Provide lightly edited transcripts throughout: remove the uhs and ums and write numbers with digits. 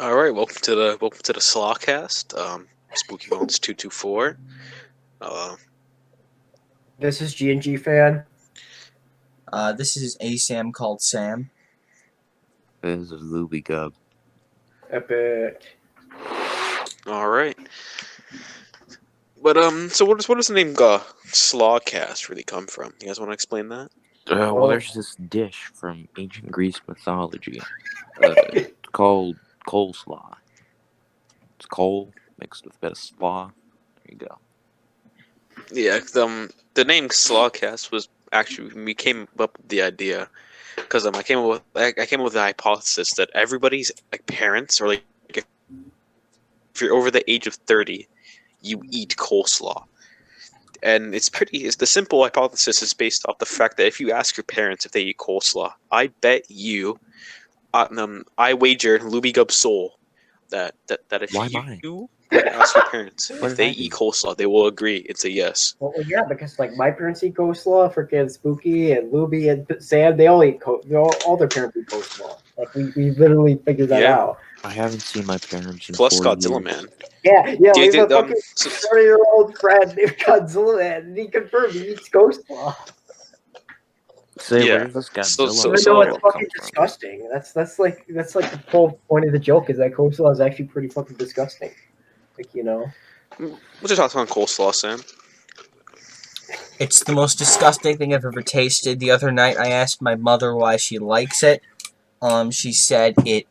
All right, welcome to the Slawcast. Spooky Bones 224. Uh, This is G&G fan. This is ASamCalledSam. This is Looby Gub. Epic. all right, but so what does the name Slawcast really come from? You guys want to explain that? Well, there's this dish from ancient Greece mythology called Coleslaw. It's coal mixed with a bit of slaw. There you go. Yeah, the name Slawcast was actually we came up with the idea because I came up with the hypothesis that everybody's like parents or like if you're over the age of 30, you eat coleslaw. And it's the simple hypothesis is based off the fact that if you ask your parents if they eat coleslaw, I bet you, I wager Looby Gub's soul that if Why mine? you ask your parents What if did they I eat do? coleslaw, they will agree it's a yes. Well, yeah, because like my parents eat coleslaw, freaking Spooky and Luby and Sam, they all eat all their parents eat coleslaw. Like we literally figured that Yeah. out. I haven't seen my parents in Plus 4 Godzilla years. Man. Yeah, Do we you have a think, fucking so- 30-year-old friend named Godzilla, man, and he confirmed he eats coleslaw. Say, Yeah. where does this So- Godzilla Even so- though oil it's come fucking from? disgusting. That's like the whole point of the joke is that coleslaw is actually pretty fucking disgusting. Like, you know. What's your thoughts on coleslaw, Sam? It's the most disgusting thing I've ever tasted. The other night, I asked my mother why she likes it. She said the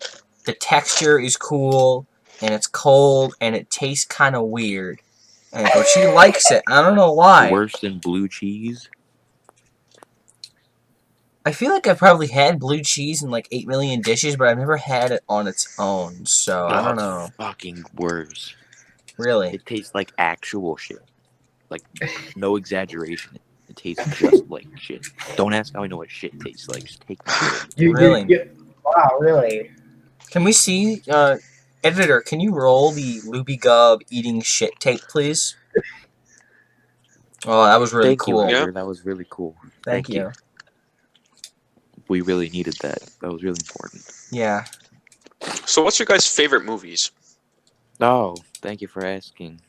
texture is cool, and it's cold, and it tastes kind of weird. And I go, she likes it. I don't know why. Worse than blue cheese? I feel like I've probably had blue cheese in like 8 million dishes, but I've never had it on its own. So I don't it's know. fucking worse. Really. It tastes like actual shit. Like, no exaggeration. It tastes just like shit. Don't ask how I know what shit tastes like. Just take the shit. Really? Wow, really? Can we see, editor, can you roll the Looby Gub eating shit tape, please? Oh, that was really Thank cool. you, Yeah. Edgar. That was really cool. Thank you. We really needed that. That was really important. Yeah. So what's your guys' favorite movies? Oh, thank you for asking.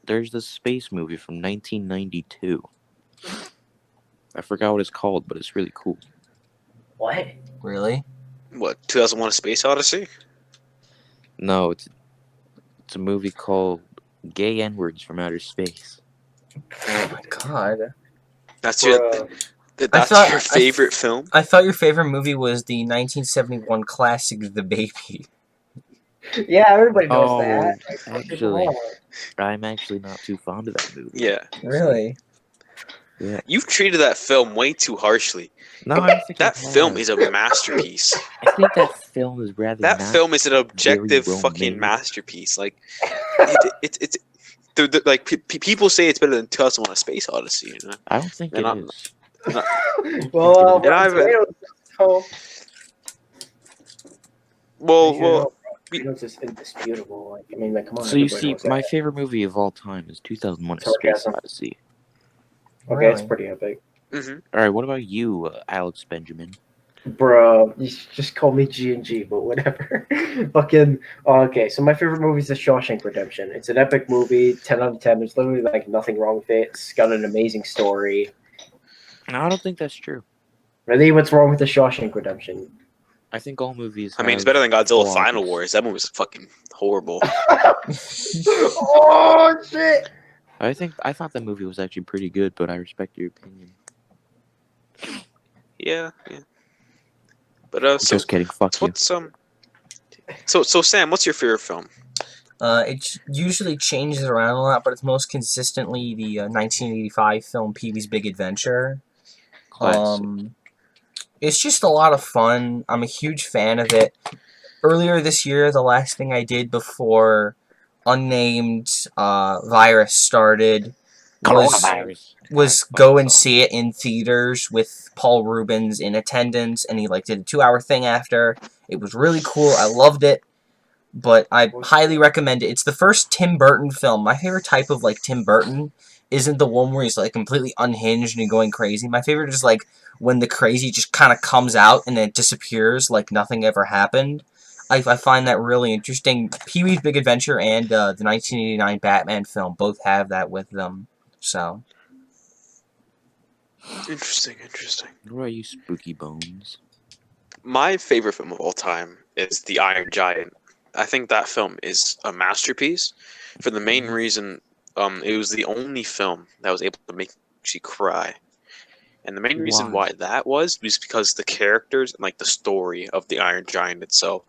There's this space movie from 1992. I forgot what it's called, but it's really cool. What? Really? What, 2001: A Space Odyssey? No, it's a movie called Gay N-Words from Outer Space. Oh my god. That's Bruh. your favorite film? I thought your favorite movie was the 1971 classic The Baby. Yeah, everybody knows Oh, that. actually, I'm actually not too fond of that movie. Yeah. Really? Yeah. You've treated that film way too harshly. No, I don't think That I film have. is a masterpiece. I think that film is rather That not film is an objective well fucking made. masterpiece. Like, it's like people say it's better than 2001: A Space Odyssey. You know? I don't think And it I'm- is. Well, And I've- Well, Tomatoes is indisputable. Like, I mean, like, come on. So you everybody see, knows my that. favorite movie of all time is 2001: A Space Sarcasm. Odyssey. Okay, it's Really? pretty epic. mhm. All right, what about you, Alex Benjamin? Bro, you should just call me G&G, but whatever. Fucking. Oh, okay, so my favorite movie is The Shawshank Redemption. It's an epic movie, 10 out of 10. There's literally like nothing wrong with it. It's got an amazing story. No, I don't think that's true. Really, what's wrong with The Shawshank Redemption? I think all movies. I mean, it's have better than Godzilla flaws. Final Wars. That movie was fucking horrible. Oh shit! I thought that movie was actually pretty good, but I respect your opinion. Yeah. But so Just kidding. Fuck you. what's So Sam, what's your favorite film? It usually changes around a lot, but it's most consistently the 1985 film Pee-wee's Big Adventure. Classic. It's just a lot of fun. I'm a huge fan of it. Earlier this year, the last thing I did before unnamed virus started was go and see it in theaters with Paul Rubens in attendance, and he like did a 2-hour thing after. It was really cool. I loved it, but I highly recommend it. It's the first Tim Burton film. My favorite type of like Tim Burton isn't the one where he's like completely unhinged and going crazy. My favorite is like when the crazy just kind of comes out and then disappears like nothing ever happened. I find that really interesting. Pee-wee's Big Adventure and the 1989 Batman film both have that with them. So Interesting. What about you, Spooky Bones? My favorite film of all time is The Iron Giant. I think that film is a masterpiece for the main reason it was the only film that was able to make you cry. And the main reason Why? why that was because the characters and like the story of the Iron Giant itself.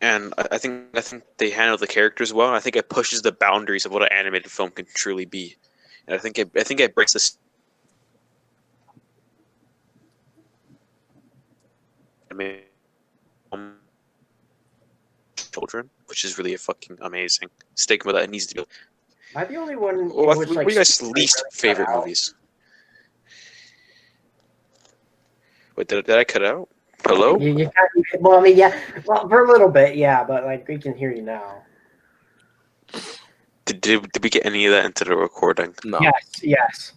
And I think they handle the characters well. And I think it pushes the boundaries of what an animated film can truly be. And I think it breaks this. I mean, children, which is really a fucking amazing stigma that needs to be. Am I the only one in What which, are like, you guys' least favorite cut out? movies? Wait, did I cut out? Hello? You well, I mean, yeah, well, for a little bit, yeah, but like we can hear you now. Did we get any of that into the recording? No. Yes.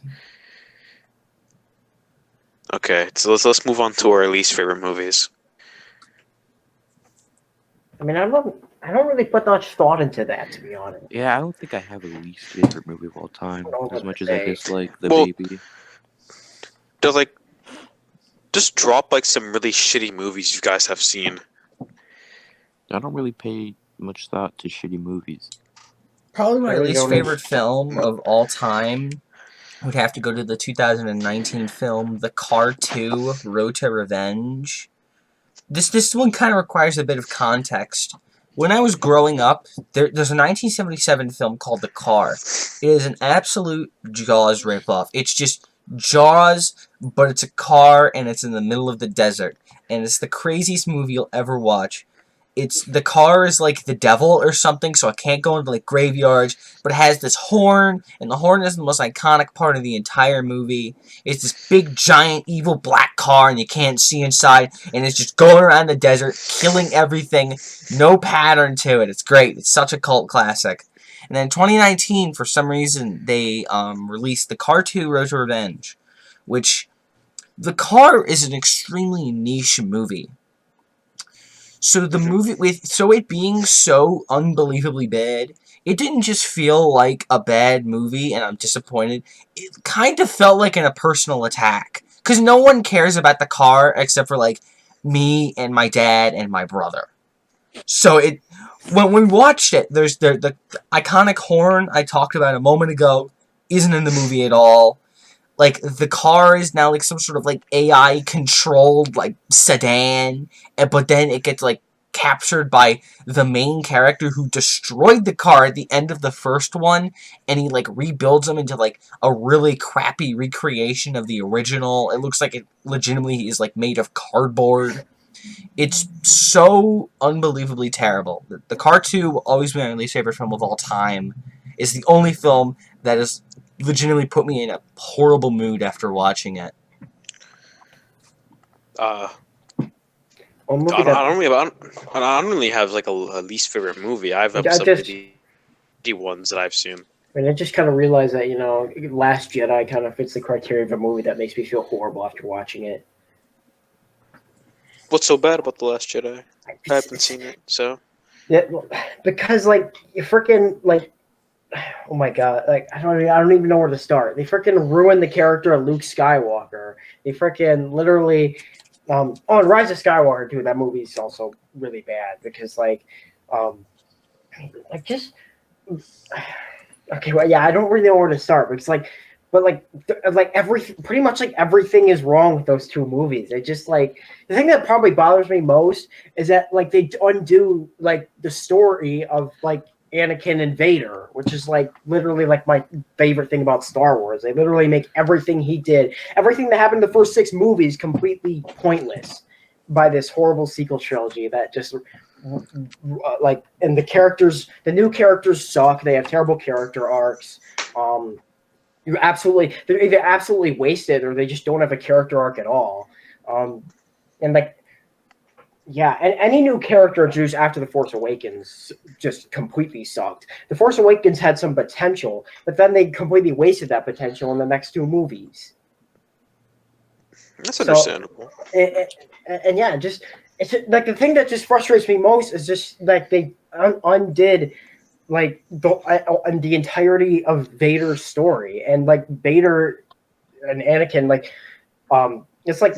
Okay, so let's move on to our least favorite movies. I mean, I don't really put much thought into that, to be honest. Yeah, I don't think I have a least favorite movie of all time. I don't know As what much to as I say. dislike The Well- Baby. Does like just drop like some really shitty movies you guys have seen. I don't really pay much thought to shitty movies. probably my Really least don't favorite film of all time would have to go to the 2019 film The Car 2: Road to Revenge. This one kind of requires a bit of context. When I was growing up, there's a 1977 film called The Car. It is an absolute Jaws ripoff. It's just Jaws, but it's a car and it's in the middle of the desert. And it's the craziest movie you'll ever watch. The car is like the devil or something, so it can't go into like graveyards, but it has this horn, and the horn is the most iconic part of the entire movie. It's this big, giant, evil black car, and you can't see inside, and it's just going around the desert, killing everything, no pattern to it. It's great. It's such a cult classic. And then in 2019, for some reason, they released The Car 2: Road to Revenge, which The Car is an extremely niche movie. So the movie, it being so unbelievably bad, it didn't just feel like a bad movie and I'm disappointed. It kind of felt like a personal attack. Because no one cares about the car except for like me and my dad and my brother. So when we watched it, there's the iconic horn I talked about a moment ago isn't in the movie at all. Like, the car is now, like, some sort of, like, AI-controlled, like, sedan, but then it gets, like, captured by the main character who destroyed the car at the end of the first one, and he, like, rebuilds them into, like, a really crappy recreation of the original. It looks like it legitimately is, like, made of cardboard. It's so unbelievably terrible. The Car 2, always been my least favorite film of all time, is the only film that has legitimately put me in a horrible mood after watching it. One I movie don't, that I don't really have like a least favorite movie. I have I some just- shitty ones that I've seen. I mean, I just kind of realized that, Last Jedi kind of fits the criteria of a movie that makes me feel horrible after watching it. What's so bad about The Last Jedi? I haven't seen it, so. Yeah, because like you freaking like, oh my god, like I don't even know where to start. They freaking ruined the character of Luke Skywalker. They freaking literally, and Rise of Skywalker too. That movie is also really bad because like just okay, well yeah, I don't really know where to start because pretty much like everything is wrong with those two movies. They just like the thing that probably bothers me most is that like they undo like the story of like Anakin and Vader, which is like literally like my favorite thing about Star Wars. They literally make everything he did, everything that happened in the first 6 movies, completely pointless by this horrible sequel trilogy that just and the new characters suck. They have terrible character arcs. They're either absolutely wasted or they just don't have a character arc at all. And any new character introduced after The Force Awakens just completely sucked. The Force Awakens had some potential, but then they completely wasted that potential in the next 2 movies. That's understandable. And yeah, just it's like the thing that just frustrates me most is just like they undid like the entirety of Vader's story, and like Vader and Anakin, like it's like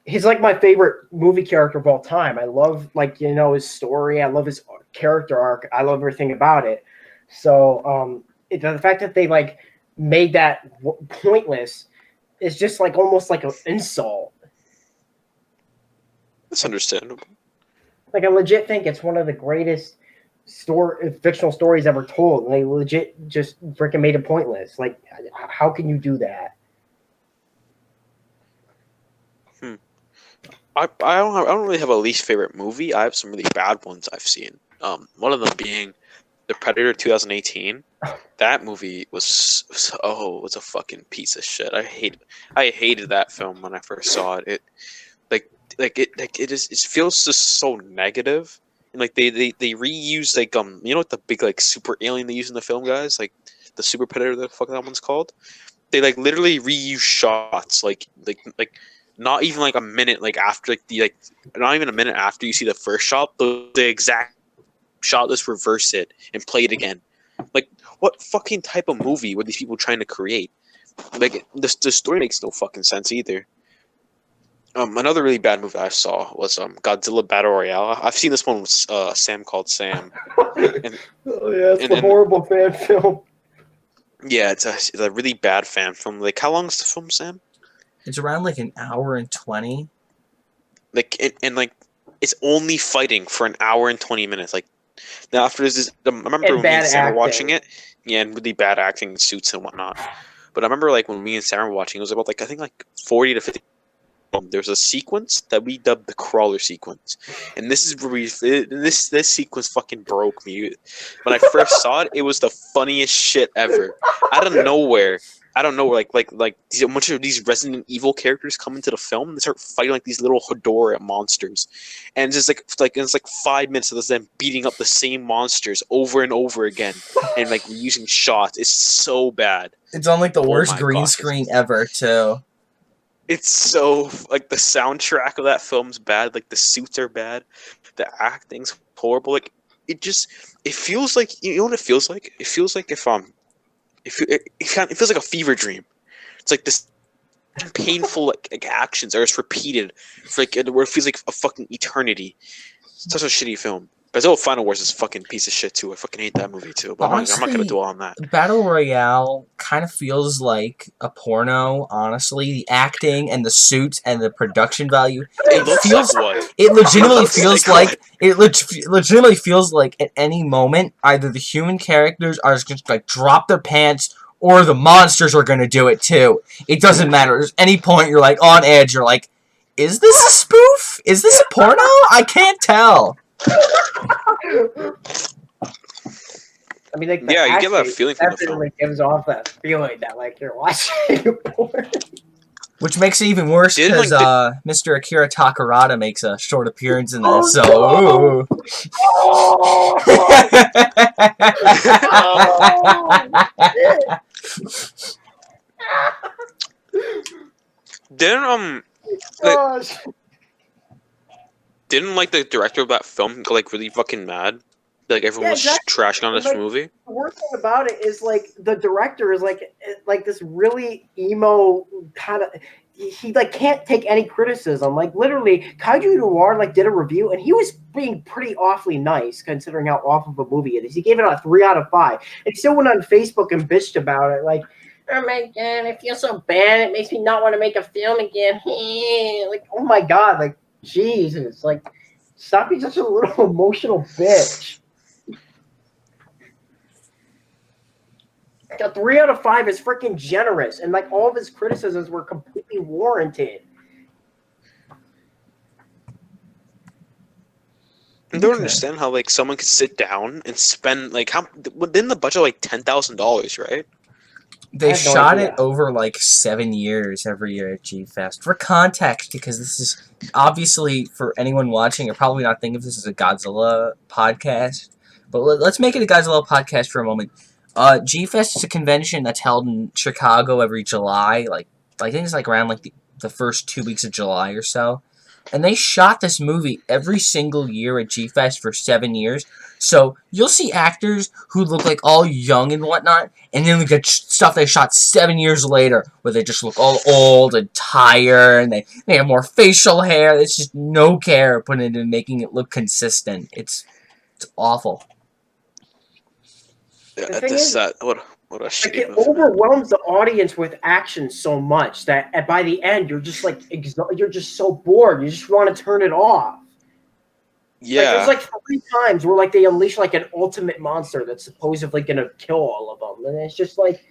he's like my favorite movie character of all time. I love his story. I love his character arc. I love everything about it. So the fact that they like made that pointless is just like almost like an insult. That's understandable. Like I legit think it's one of the greatest fictional stories ever told, and they legit just freaking made it pointless. Like, how can you do that? I don't really have a least favorite movie. I have some really bad ones I've seen. One of them being The Predator 2018. That movie was a fucking piece of shit. I hated that film when I first saw it. It feels just so negative. And like they reuse like what the big like super alien they use in the film, guys, like the super predator, the fuck that one's called. They like literally reuse shots like not even like a minute like after not even a minute after you see the first shot, the exact shot, let's reverse it and play it again. Like, what fucking type of movie were these people trying to create? Like, the story makes no fucking sense either. Another really bad movie I saw was Godzilla Battle Royale. I've seen this one with Sam Called Sam. And, it's a horrible fan film. Yeah, it's a really bad fan film. Like, how long is the film, Sam? It's around like an hour and 20. Like, and like, it's only fighting for an hour and 20 minutes. Like, now after this, I remember when me and Sam were watching it. Yeah, and really bad acting in suits and whatnot. But I remember like when me and Sam were watching, it was about like I think like 40 to 50. There's a sequence that we dubbed the crawler sequence, and this is where this sequence fucking broke me. When I first saw it, it was the funniest shit ever. Out of nowhere, like a bunch of these Resident Evil characters come into the film and they start fighting like these little Hedorah monsters, and it's just like 5 minutes of them beating up the same monsters over and over again, and like using shots. It's so bad. It's on like the worst green screen ever too. It's so like the soundtrack of that film's bad. Like the suits are bad, the acting's horrible. Like it feels like what it feels like. It feels like it feels like a fever dream. It's like this painful like actions are just repeated for like where it feels like a fucking eternity. It's such a shitty film. Godzilla Final Wars is a fucking piece of shit too. I fucking hate that movie too. But honestly, I'm not gonna dwell on that. Battle Royale kind of feels like a porno. Honestly, the acting and the suits and the production value. It legitimately feels like at any moment either the human characters are just gonna like drop their pants or the monsters are gonna do it too. It doesn't matter. At any point you're like on edge. You're like, is this a spoof? Is this a porno? I can't tell. I mean, like, yeah, you get that feeling from the film. Definitely gives off that feeling that like you're watching porn. Which makes it even worse because Mr. Akira Takarada makes a short appearance in this. So, Didn't like the director of that film go like really fucking mad? Like everyone was trashing on this movie. The worst thing about it is like the director is like this really emo kind of. He like can't take any criticism. Like literally, Kaiju Noir like did a review and he was being pretty awfully nice considering how awful of a movie it is. He gave it a 3 out of 5. And he still went on Facebook and bitched about it. Like, oh my god, I feel so bad. It makes me not want to make a film again. Like, oh my god, like Jesus, like stop being such a little emotional bitch. A 3 out of 5 is freaking generous, and like all of his criticisms were completely warranted. I don't understand how like someone could sit down and spend like didn't the budget like $10,000, right? They shot it over like 7 years every year at G-Fest. For context, because this is obviously for anyone watching, you're probably not thinking of this as a Godzilla podcast, but let's make it a Godzilla podcast for a moment. G-Fest is a convention that's held in Chicago every July. Like I think it's like around like the first 2 weeks of July or so. And they shot this movie every single year at G-Fest for 7 years. So you'll see actors who look like all young and whatnot, and then look at stuff they shot 7 years later where they just look all old and tired, and they have more facial hair. It's just no care put into making it look consistent. It's awful. The thing is, what a like, shitty it movie, man. overwhelms the audience with action so much that by the end you're just like you're just so bored. You just want to turn it off. Yeah, Like, there's like 3 times where like they unleash like an ultimate monster that's supposedly gonna kill all of them, and it's just like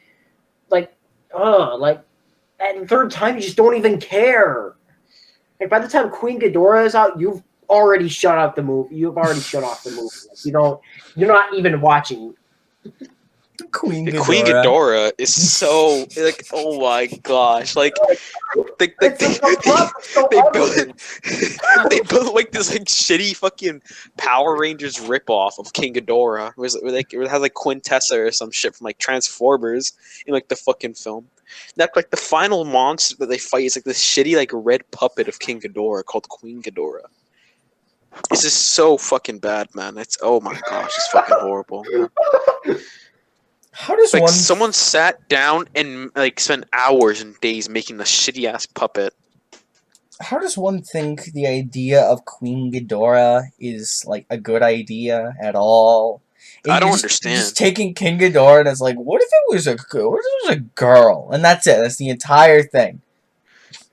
at the third time you just don't even care. Like, by the time Queen Ghidorah is out, you've already shut out the movie. You've already shut off the movie. Like, you're not even watching. Queen Ghidorah. Queen Ghidorah is so like, oh my gosh, like they built like this like shitty fucking Power Rangers ripoff of King Ghidorah. It has like Quintessa or some shit from like Transformers in like the fucking film. That like the final monster that they fight is like this shitty like red puppet of King Ghidorah called Queen Ghidorah. This is so fucking bad, man. It's, oh my gosh, it's fucking horrible, man. How does Like, one someone sat down and like spent hours and days making the shitty ass puppet. How does one think the idea of Queen Ghidorah is like a good idea at all? I don't You're understand. Just taking King Ghidorah and it's like, what if it was a girl? And that's it. That's the entire thing.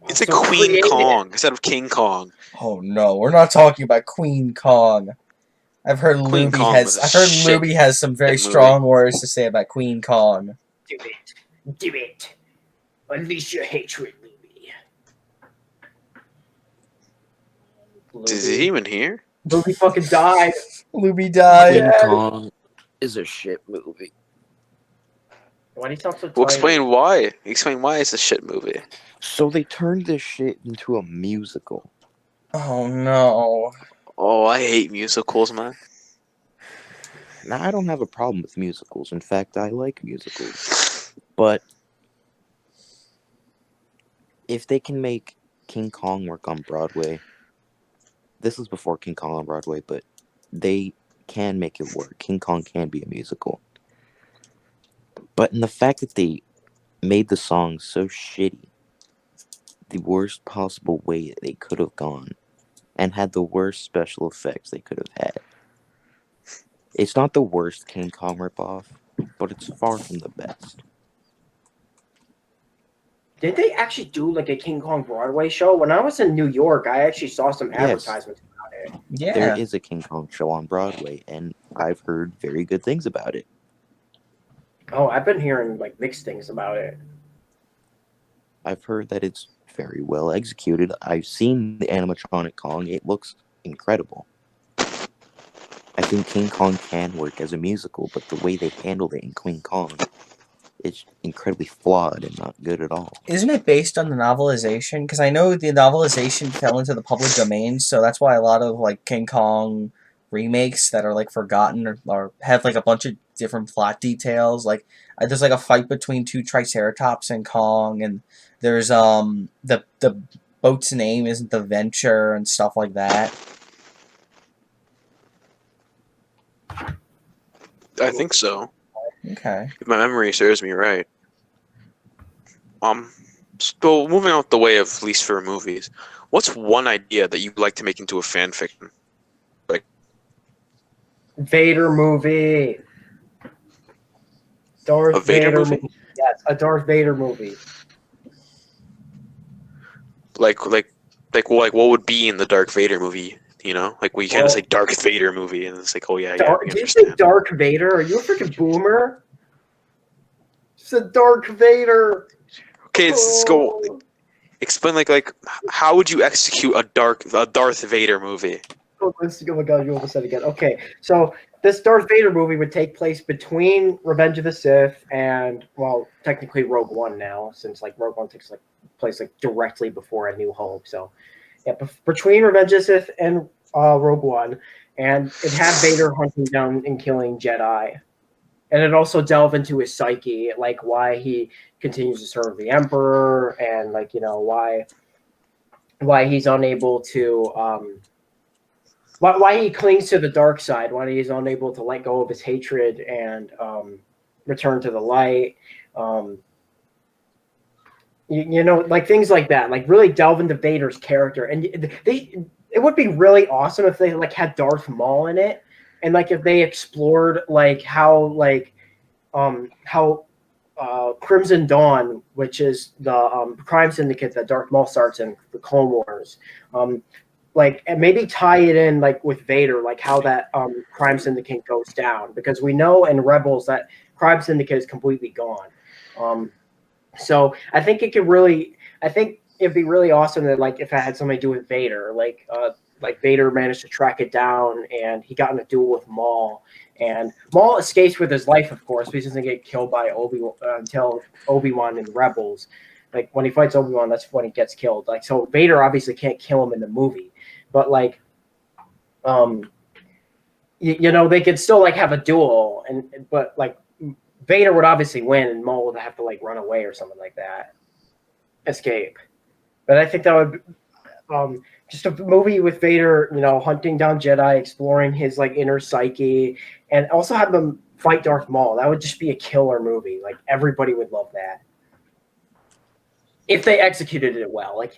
It's like So Queen creative. Kong instead of King Kong. Oh no, we're not talking about Queen Kong. I've heard Queen Looby Kong was a shit Looby has some very movie. strong words to say about Queen Kong. Do it. Unleash your hatred, Looby. Is he even here? Looby fucking died. Looby died. King Kong is a shit movie. Why do you talk so tired? Well, explain why. Explain why it's a shit movie. So they turned this shit into a musical. Oh no. Oh, I hate musicals, man. Now, I don't have a problem with musicals. In fact, I like musicals. But if they can make King Kong work on Broadway, this is before King Kong on Broadway, but they can make it work. King Kong can be a musical. But in the fact that they made the song so shitty, the worst possible way that they could have gone, and had the worst special effects they could have had. It's not the worst King Kong ripoff, but it's far from the best. Did they actually do like a King Kong Broadway show? When I was in New York, I actually saw some advertisements about it. Yeah. There is a King Kong show on Broadway, and I've heard very good things about it. Oh, I've been hearing like mixed things about it. I've heard that it's very well executed. I've seen the animatronic Kong. It looks incredible. I think King Kong can work as a musical, but the way they handled it in Queen Kong, it's incredibly flawed and not good at all. Isn't it based on the novelization? Because I know the novelization fell into the public domain, so that's why a lot of like King Kong remakes that are like forgotten or have like a bunch of different plot details. Like there's like a fight between two Triceratops and Kong, and there's the boat's name isn't the Venture and stuff like that. I think so. Okay. If my memory serves me right. So moving out the way of least favorite movies, what's one idea that you'd like to make into a fan fiction? Vader movie. Darth A Vader movie? Yes, a Darth Vader movie. Like what would be in the Darth Vader movie? You know, like we kind of say Darth Vader movie, and it's like, oh yeah, yeah. Did you say Darth Vader? Are you a freaking boomer? It's a Darth Vader. Okay, let's go. Explain like how would you execute a Darth Vader movie? Oh my god, you almost said it again. Okay, so this Darth Vader movie would take place between Revenge of the Sith and, well, technically Rogue One now, since like Rogue One takes place directly before A New Hope. So yeah, between Revenge of the Sith and Rogue One, and it had Vader hunting down and killing Jedi, and it also delve into his psyche, like why he continues to serve the Emperor, and like, you know, why why he's unable to why he clings to the dark side, why he's unable to let go of his hatred and return to the light. Um, you know, like things like that, like really delve into Vader's character. And it would be really awesome if they like had Darth Maul in it, and like if they explored like how Crimson Dawn, which is the crime syndicate that Darth Maul starts in the Clone Wars, like and maybe tie it in like with Vader, like how that crime syndicate goes down, because we know in Rebels that crime syndicate is completely gone. So I think it could really, I think it'd be really awesome that like if it had something to do with Vader, like Vader managed to track it down and he got in a duel with Maul, and Maul escapes with his life, of course, because he doesn't get killed by until Obi-Wan in Rebels. Like when he fights Obi-Wan, that's when he gets killed. Like so, Vader obviously can't kill him in the movie, but like, you know, they could still like have a duel, but like Vader would obviously win, and Maul would have to like run away or something like that, escape. But I think that would just a movie with Vader, you know, hunting down Jedi, exploring his like inner psyche, and also have them fight Darth Maul. That would just be a killer movie. Like everybody would love that if they executed it well. Like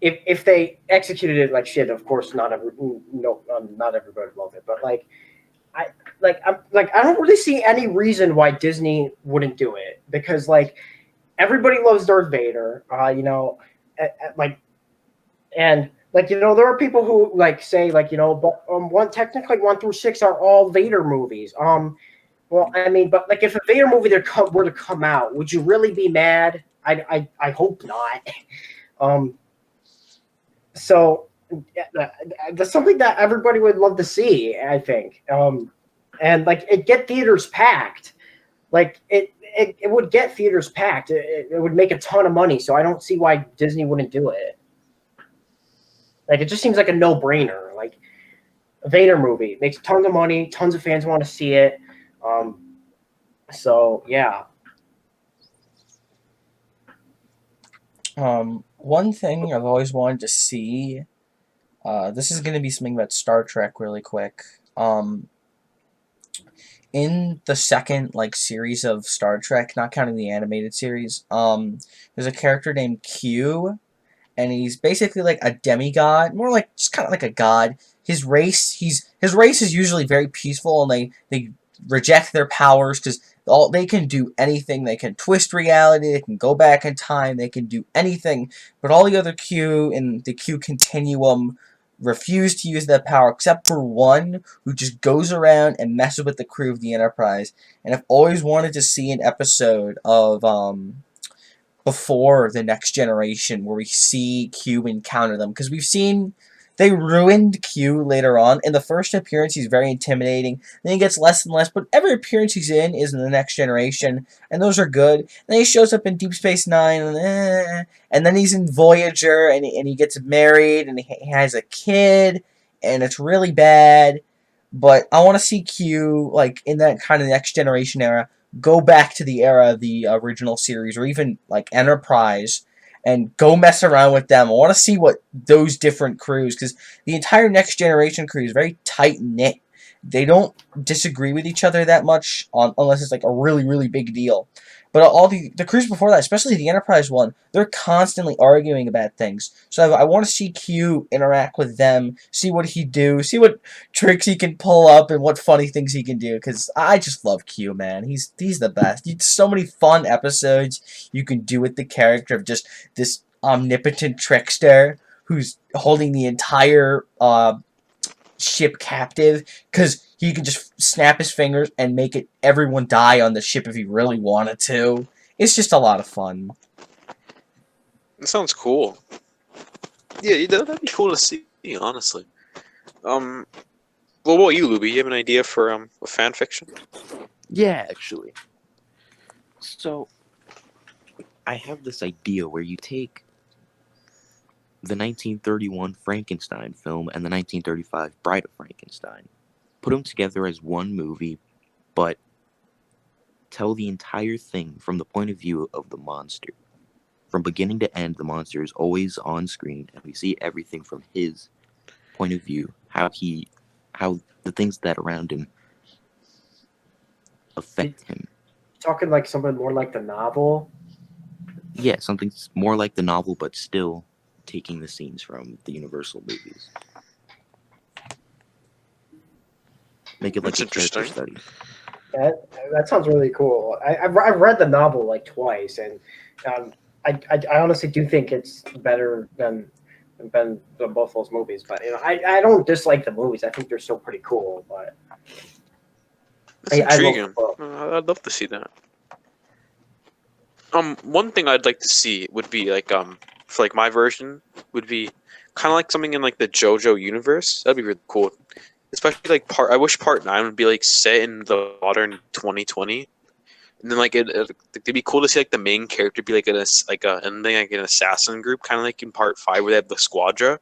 if they executed it like shit, of course not everybody would love it, but like. I don't really see any reason why Disney wouldn't do it, because like everybody loves Darth Vader, you know, like, and like, you know, there are people who like say like, you know, but technically 1 through 6 are all Vader movies. Well, I mean, but like if a Vader movie were to come out, would you really be mad? I hope not. So that's something that everybody would love to see, I think. And like it get theaters packed. Like it would get theaters packed. It would make a ton of money. So I don't see why Disney wouldn't do it. Like it just seems like a no-brainer. Like a Vader movie makes tons of money. Tons of fans want to see it. So yeah. One thing I've always wanted to see. This is going to be something about Star Trek really quick. In the second like series of Star Trek, not counting the animated series, there's a character named Q, and he's basically like a demigod, more like just kind of like a god. His race is usually very peaceful, and they reject their powers because they can do anything. They can twist reality, they can go back in time, they can do anything. But all the other Q in the Q continuum refuse to use that power, except for one who just goes around and messes with the crew of the Enterprise. And I've always wanted to see an episode of Before the Next Generation where we see Q encounter them, because we've seen they ruined Q later on. In the first appearance, he's very intimidating. Then he gets less and less, but every appearance he's in is in the Next Generation, and those are good. And then he shows up in Deep Space Nine, and then he's in Voyager, and he gets married, and he has a kid, and it's really bad. But I want to see Q, like, in that kind of Next Generation era, go back to the era of the original series, or even, like, Enterprise, and go mess around with them. I want to see what those different crews, because the entire Next Generation crew is very tight-knit. They don't disagree with each other that much, unless it's like a really, really big deal. But all the crews before that, especially the Enterprise one, they're constantly arguing about things. So I want to see Q interact with them, see what he do, see what tricks he can pull up, and what funny things he can do. Because I just love Q, man. He's the best. So many fun episodes you can do with the character of just this omnipotent trickster who's holding the entire ship captive, because he can just snap his fingers and make everyone die on the ship if he really wanted to. It's just a lot of fun. That sounds cool. Yeah, that'd be cool to see, honestly. Well, what about you, Looby? You have an idea for a fan fiction? Yeah, actually. So, I have this idea where you take the 1931 Frankenstein film and the 1935 Bride of Frankenstein, put them together as one movie, but tell the entire thing from the point of view of the monster, from beginning to end, the monster is always on screen, and we see everything from his point of view, how the things that around him affect him. Talking like something more like the novel. Yeah, something more like the novel, but still taking the scenes from the Universal movies. Make it like That's a character interesting. study. That sounds really cool. I've read the novel like twice, and I honestly do think it's better than both those movies. But I don't dislike the movies. I think they're still pretty cool. But That's I love the intriguing. book. I'd love to see that. One thing I'd like to see would be like for like my version would be kind of like something in like the JoJo universe. That'd be really cool. Especially like I wish part 9 would be like set in the modern 2020, and then like it'd be cool to see like the main character be like an assassin group, kind of like in part 5 where they have the squadra.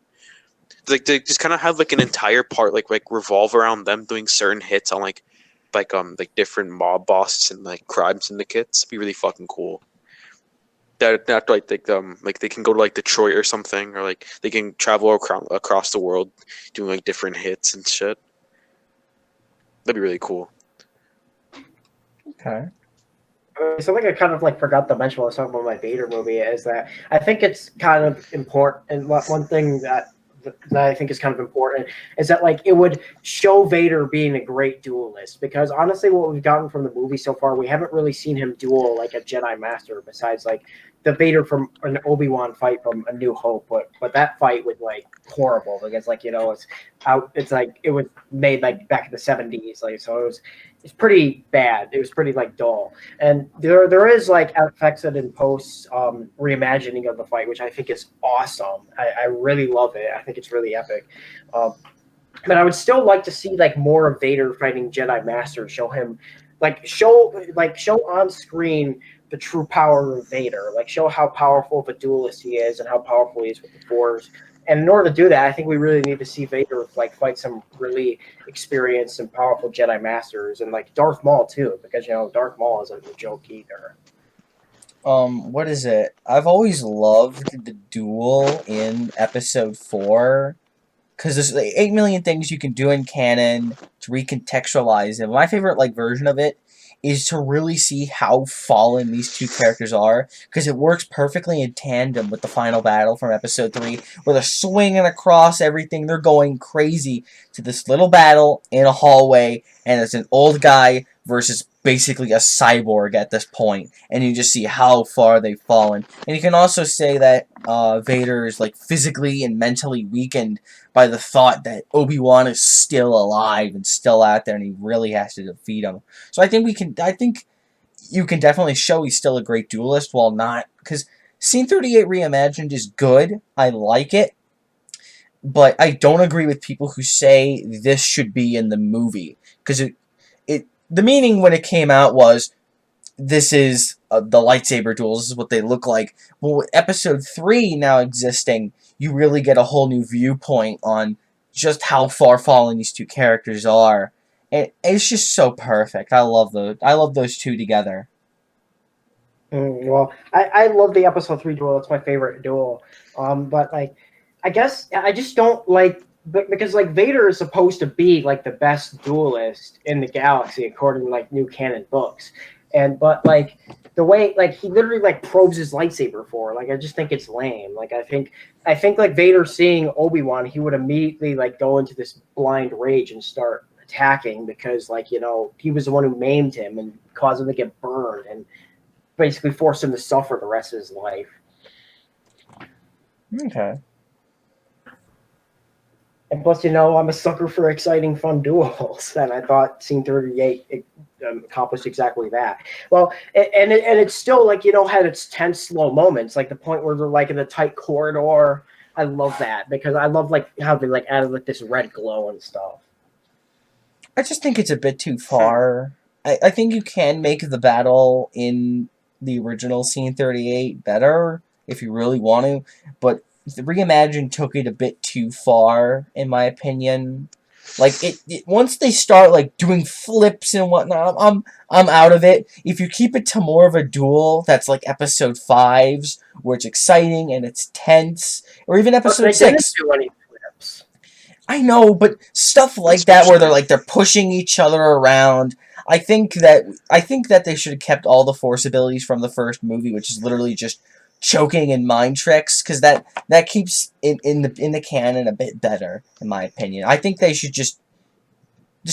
Like they just kind of have like an entire part like revolve around them doing certain hits on like different mob bosses and like crime syndicates. It'd be really fucking cool. That like they can go to like Detroit or something, or like they can travel across the world doing like different hits and shit. That'd be really cool. Okay. Something I kind of like forgot to mention when I was talking about my Vader movie is that I think it's kind of important, and one thing that I think is kind of important is that like it would show Vader being a great duelist, because honestly what we've gotten from the movie so far, we haven't really seen him duel like a Jedi Master besides like the Vader from an Obi-Wan fight from A New Hope, but that fight was like horrible because like it's like it was made like back in the 70s, like so it's pretty bad. It was pretty like dull. And there is like effects that in post reimagining of the fight, which I think is awesome. I really love it. I think it's really epic. But I would still like to see like more of Vader fighting Jedi Master. Show him show on screen the true power of Vader. Like show how powerful of a duelist he is and how powerful he is with the Force. And in order to do that, I think we really need to see Vader like fight some really experienced and powerful Jedi Masters, and like Darth Maul too, because Darth Maul isn't a joke either. What is it? I've always loved the duel in Episode 4, because there's like 8 million things you can do in canon to recontextualize it. My favorite like version of it is to really see how fallen these two characters are, because it works perfectly in tandem with the final battle from Episode 3, where they're swinging across everything, they're going crazy, to this little battle in a hallway, and it's an old guy versus basically a cyborg at this point, and you just see how far they've fallen. And you can also say that Vader is like physically and mentally weakened by the thought that Obi-Wan is still alive and still out there, and he really has to defeat him. So I think you can definitely show he's still a great duelist while not, because Scene 38 Reimagined is good. I like it, but I don't agree with people who say this should be in the movie, because the meaning when it came out was this is the lightsaber duels. This is what they look like. Well, with Episode 3 now existing, you really get a whole new viewpoint on just how far fallen these two characters are. And it's just so perfect. I love those two together. Well, I love the Episode 3 duel. That's my favorite duel. But like, I guess I just don't like, because like Vader is supposed to be like the best duelist in the galaxy according to like new canon books, but like the way like he literally like probes his lightsaber for, like I just think it's lame. Like I think like Vader seeing Obi-Wan, he would immediately like go into this blind rage and start attacking, because like he was the one who maimed him and caused him to get burned and basically forced him to suffer the rest of his life. Okay. And plus, I'm a sucker for exciting, fun duels, and I thought Scene 38 accomplished exactly that. Well, and it's still like had its tense, slow moments, like the point where they're like in the tight corridor. I love that, because I love like how they like added like this red glow and stuff. I just think it's a bit too far. I think you can make the battle in the original Scene 38 better if you really want to, but the Reimagined took it a bit too far, in my opinion. Like once they start like doing flips and whatnot, I'm out of it. If you keep it to more of a duel, that's like episode 5's, where it's exciting and it's tense, or even But they episode didn't 6. do any flips. I know, but stuff like that where they're pushing each other around. I think that they should have kept all the force abilities from the first movie, which is literally just choking and mind tricks, because that keeps in the canon a bit better, in my opinion. I think they should just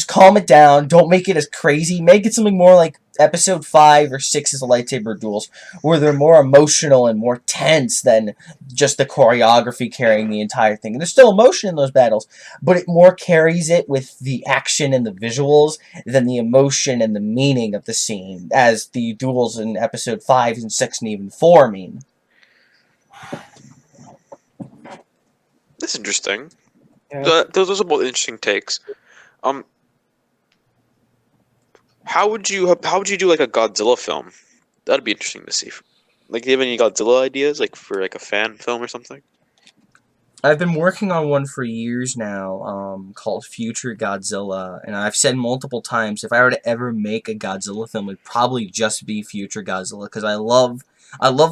calm it down. Don't make it as crazy. Make it something more like episode 5 or 6 is the lightsaber duels, where they're more emotional and more tense than just the choreography carrying the entire thing. And there's still emotion in those battles, but it more carries it with the action and the visuals than the emotion and the meaning of the scene, as the duels in episode 5 and 6 and even 4 mean. That's interesting. Yeah. Those are both interesting takes. How would you do like a Godzilla film? That'd be interesting to see. Like, do you have any Godzilla ideas, like for like a fan film or something? I've been working on one for years now, called Future Godzilla, and I've said multiple times, if I were to ever make a Godzilla film, it'd probably just be Future Godzilla, because I love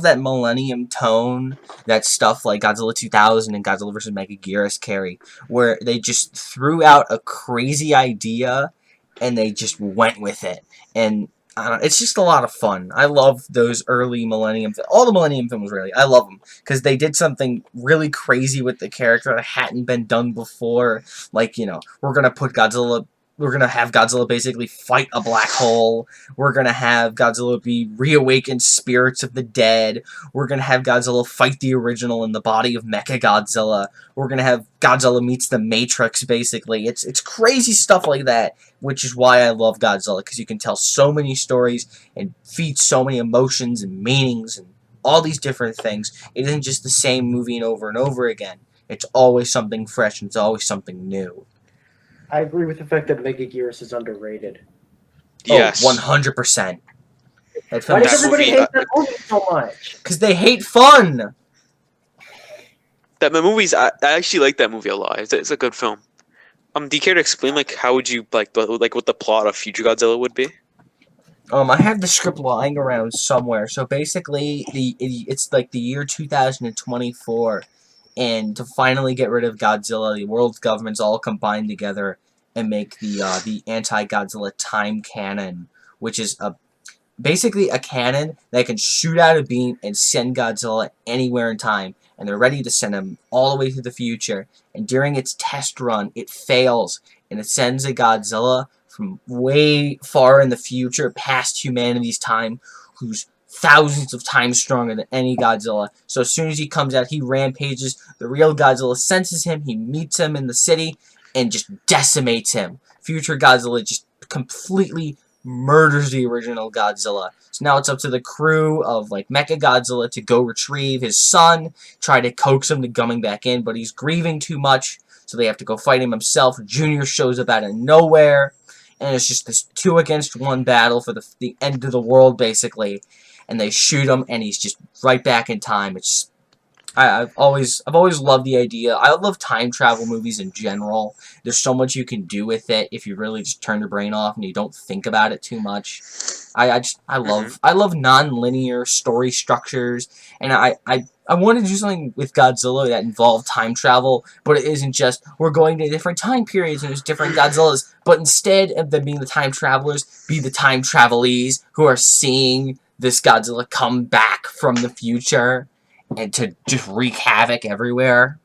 that millennium tone that stuff like Godzilla 2000 and Godzilla vs. Megaguirus carry, where they just threw out a crazy idea and they just went with it. And I don't know, it's just a lot of fun. I love those early Millennium, all the Millennium films really. I love them because they did something really crazy with the character that hadn't been done before. Like, we're gonna have Godzilla basically fight a black hole. We're gonna have Godzilla be reawakened spirits of the dead. We're gonna have Godzilla fight the original in the body of Mechagodzilla. We're gonna have Godzilla meets the Matrix, basically. It's crazy stuff like that, which is why I love Godzilla, because you can tell so many stories and feed so many emotions and meanings and all these different things. It isn't just the same movie over and over again. It's always something fresh and it's always something new. I agree with the fact that Megaguirus is underrated. Yes. 100%. Why does everybody hate that movie so much? Because they hate fun. The movies, I actually like that movie a lot. It's a good film. Do you care to explain like how would you like what the plot of Future Godzilla would be? I have the script lying around somewhere. So basically, it's like the year 2024, and to finally get rid of Godzilla, the world's governments all combine together and make the anti-Godzilla time cannon, which is basically a cannon that can shoot out a beam and send Godzilla anywhere in time. And they're ready to send him all the way to the future. And during its test run, it fails, and it sends a Godzilla from way far in the future, past humanity's time, who's thousands of times stronger than any Godzilla. So as soon as he comes out, he rampages. The real Godzilla senses him, he meets him in the city, and just decimates him. Future Godzilla just completely murders the original Godzilla. So now it's up to the crew of like Mechagodzilla to go retrieve his son, try to coax him to coming back in, but he's grieving too much, so they have to go fight him himself. Junior shows up out of nowhere, and it's just this 2-against-1 battle for the end of the world, basically. And they shoot him, and he's just right back in time. It's I've always loved the idea. I love time travel movies in general. There's so much you can do with it if you really just turn your brain off and you don't think about it too much. I love non-linear story structures, and I wanted to do something with Godzilla that involved time travel, but it isn't just we're going to different time periods and there's different Godzillas, but instead of them being the time travelers, be the time travelees who are seeing this Godzilla come back from the future and to just wreak havoc everywhere.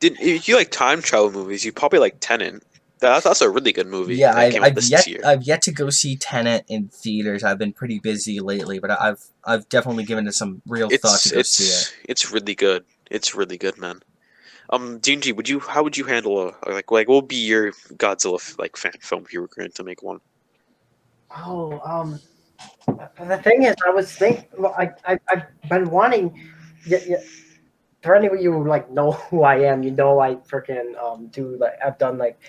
If you like time travel movies, you probably like Tenet. That's a really good movie. Yeah, this year. I've yet to go see Tenet in theaters. I've been pretty busy lately, but I've definitely given it some real thought to go see it. It's really good. It's really good, man. D&G, how would you handle like what would be your Godzilla like fan film if you were going to make one? Oh, the thing is, I was thinking. Well, I've been wanting. Yeah, for anyone you like know who I am, you know I freaking do like I've done like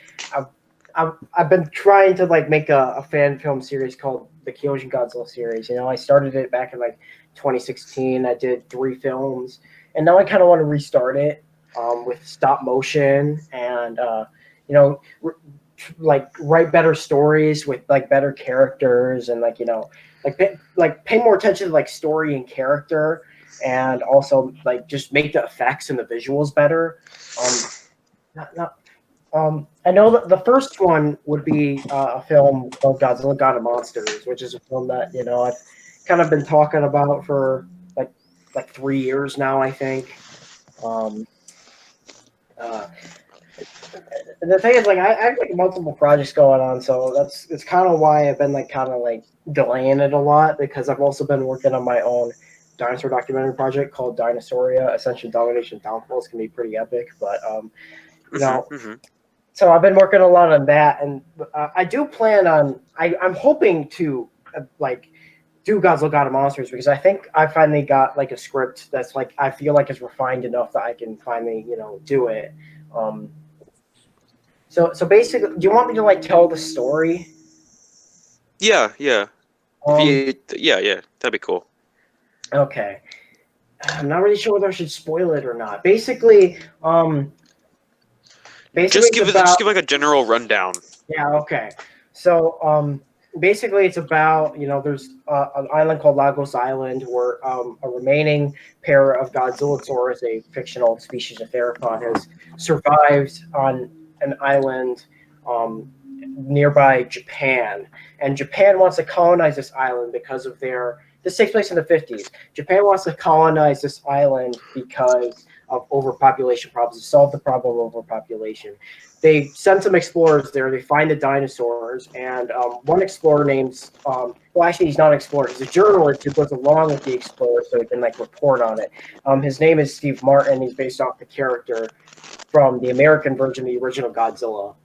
I've been trying to like make a fan film series called the Kyojin Godzilla series. I started it back in like 2016. I did 3 films, and now I kind of want to restart it with stop motion and you know like write better stories with like better characters and like pay more attention to like story and character and also like just make the effects and the visuals better. Not, not, I know that the first one would be a film called Godzilla God of Monsters, which is a film that I've kind of been talking about for like 3 years now, I think. Um, uh, the thing is, like, I have like multiple projects going on, so it's kind of why I've been like kind of like delaying it a lot because I've also been working on my own dinosaur documentary project called Dinosauria: Ascension, Domination, Downfall. It's gonna be pretty epic, but you know. So I've been working a lot on that, and I do plan on. I'm hoping to like do Godzilla God of Monsters because I think I finally got like a script that's like I feel like is refined enough that I can finally do it. Um, so basically, do you want me to like tell the story? Yeah, yeah. Yeah, that'd be cool. Okay. I'm not really sure whether I should spoil it or not. Basically, Just give it's like a general rundown. Yeah, okay. So, basically, it's about there's an island called Lagos Island where a remaining pair of Godzillasaurus, a fictional species of theropod, has survived on an island nearby Japan, and Japan wants to colonize this island because of their. This takes place in the 50s. Japan wants to colonize this island because of overpopulation problems, to solve the problem of overpopulation. They send some explorers there. They find the dinosaurs, and one explorer named well, actually, he's not an explorer. He's a journalist who goes along with the explorer so he can like report on it. His name is Steve Martin. He's based off the character from the American version of the original Godzilla.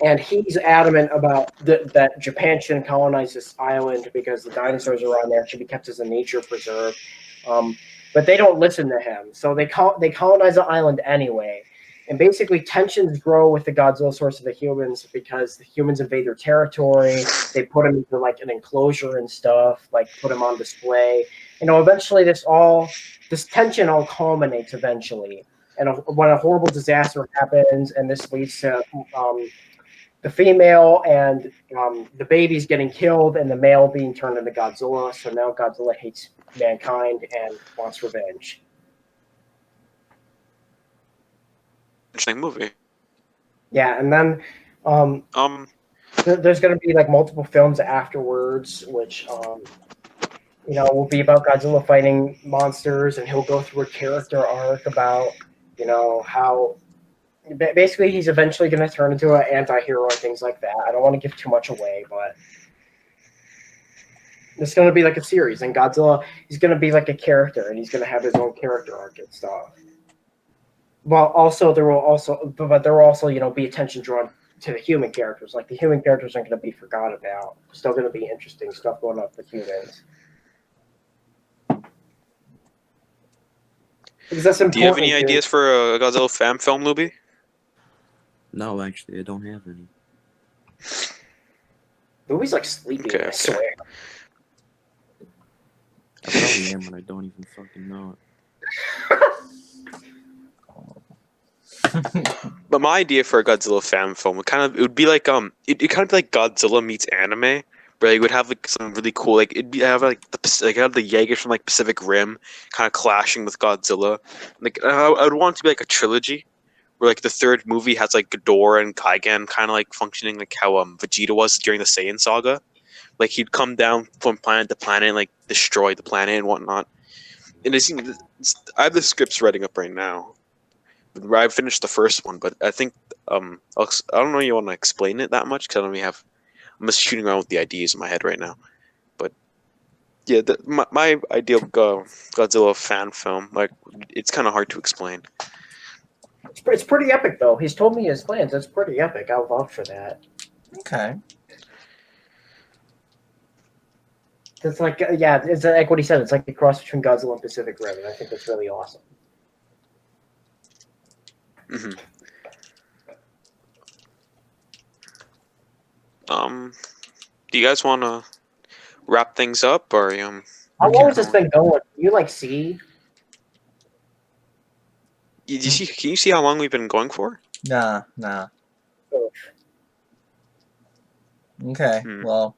And he's adamant about that Japan shouldn't colonize this island because the dinosaurs around there should be kept as a nature preserve. But they don't listen to him, so they colonize the island anyway. And basically, tensions grow with the Godzilla source of the humans because the humans invade their territory. They put them into like an enclosure and stuff, like put them on display. Eventually, this tension all culminates eventually. And when a horrible disaster happens, and this leads to the female and the baby's getting killed, and the male being turned into Godzilla. So now Godzilla hates mankind and wants revenge. Interesting movie. Yeah, and then there's going to be like multiple films afterwards, which will be about Godzilla fighting monsters, and he'll go through a character arc about how basically he's eventually going to turn into an anti-hero and things like that. I don't want to give too much away, but it's going to be like a series, and Godzilla, he's going to be like a character, and he's going to have his own character arc and stuff. Well, also there will also be attention drawn to the human characters. Like the human characters aren't going to be forgotten about. There's still going to be interesting stuff going on with humans. Because that's important. Do you have any ideas for a Godzilla fan film, Looby? No, actually, I don't have any. Looby's like sleeping. I swear. I probably am, but I don't even fucking know it. But my idea for a Godzilla fan film it would be like it kind of be like Godzilla meets anime, where it would have like some really cool like have like have the Jaegers from like Pacific Rim kind of clashing with Godzilla. Like I would want it to be like a trilogy, where like the third movie has like Ghidorah and Kaigan kind of like functioning like how Vegeta was during the Saiyan saga. Like he'd come down from planet to planet and like destroy the planet and whatnot. And I have the scripts writing up right now. I finished the first one, but I think I don't know. You want to explain it that much because I don't really have. I'm just shooting around with the ideas in my head right now. But yeah, my idea of Godzilla fan film, like it's kind of hard to explain. It's pretty epic though. He's told me his plans. It's pretty epic. I'll vouch for that. Okay. It's like it's like what he said. It's like the cross between Godzilla and Pacific Rim, and I think that's really awesome. Mm-hmm. Do you guys want to wrap things up, or How long is this thing going? You like see? Can you see how long we've been going for? Nah. Okay, Hmm. well,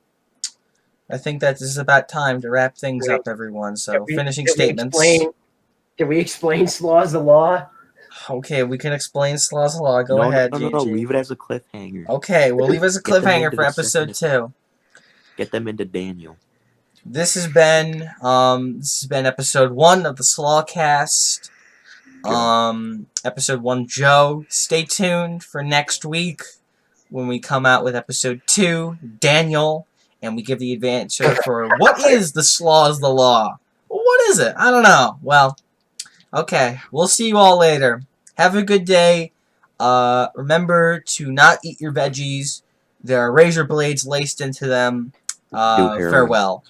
I think that this is about time to wrap things Wait, up, everyone. So, finishing Did statements. we explain Slaw's the Law? Okay, we can explain Slaw's Law. Go No, ahead, no, no, no. GG. Leave it as a cliffhanger. Okay, we'll leave it as a Get them cliffhanger into for the episode second 2. Get them into Daniel. This has been episode 1 of the Slawcast. Episode 1, Joe. Stay tuned for next week when we come out with episode 2, Daniel, and we give the answer for what is the Slaw's the Law? What is it? I don't know. Well, okay. We'll see you all later. Have a good day. Remember to not eat your veggies. There are razor blades laced into them. Do heroin. Farewell.